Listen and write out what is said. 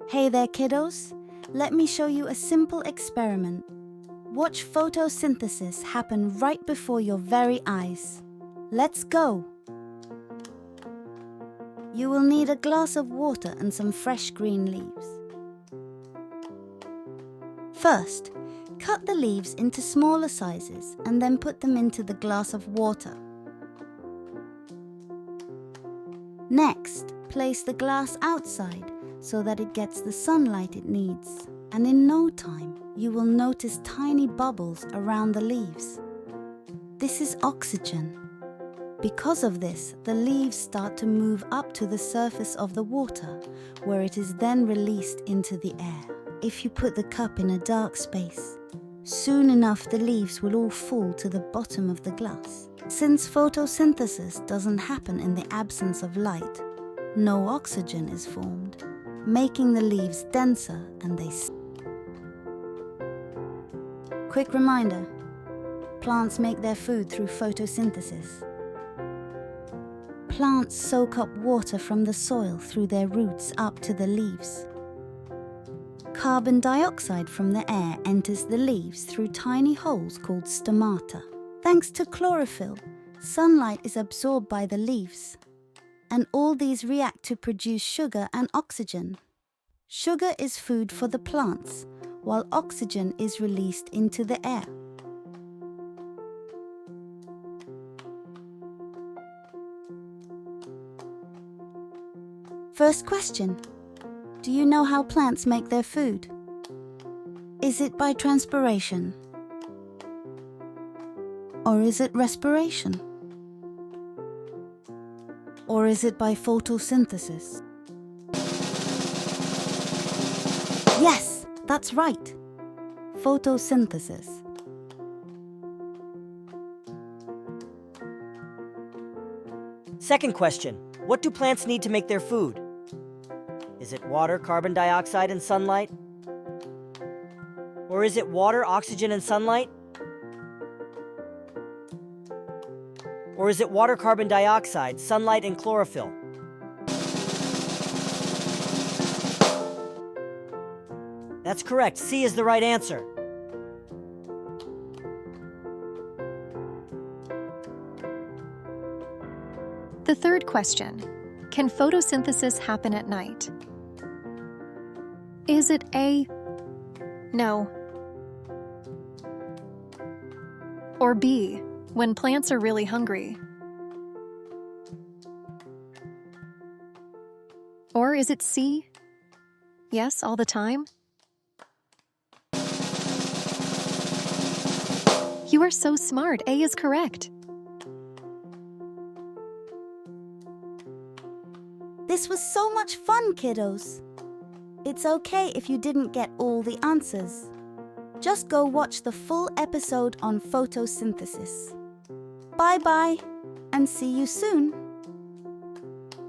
Hey there, kiddos. Let me show you a simple experiment. Watch photosynthesis happen right before your very eyes. Let's go. You will need a glass of water and some fresh green leaves. First, cut the leaves into smaller sizes and then put them into the glass of water. Next, place the glass outside so that it gets the sunlight it needs. And in no time, you will notice tiny bubbles around the leaves. This is oxygen. Because of this, the leaves start to move up to the surface of the water, where it is then released into the air. If you put the cup in a dark space, soon enough the leaves will all fall to the bottom of the glass. Since photosynthesis doesn't happen in the absence of light, no oxygen is formed, making the leaves denser and they Quick reminder, plants make their food through photosynthesis. Plants soak up water from the soil through their roots up to the leaves. Carbon dioxide from the air enters the leaves through tiny holes called stomata. Thanks to chlorophyll, sunlight is absorbed by the leaves, and all these react to produce sugar and oxygen. Sugar is food for the plants, while oxygen is released into the air. First question. Do you know how plants make their food? Is it by transpiration? Or is it respiration? Or is it by photosynthesis? Yes, that's right. Photosynthesis. Second question. What do plants need to make their food? Is it water, carbon dioxide, and sunlight? Or is it water, oxygen, and sunlight? Or is it water, carbon dioxide, sunlight, and chlorophyll? That's correct. C is the right answer. The third question. Can photosynthesis happen at night? Is it A, no, or B, when plants are really hungry? Or is it C, yes, all the time? You are so smart. A is correct. This was so much fun, kiddos. It's okay if you didn't get all the answers. Just go watch the full episode on photosynthesis. Bye-bye, and see you soon.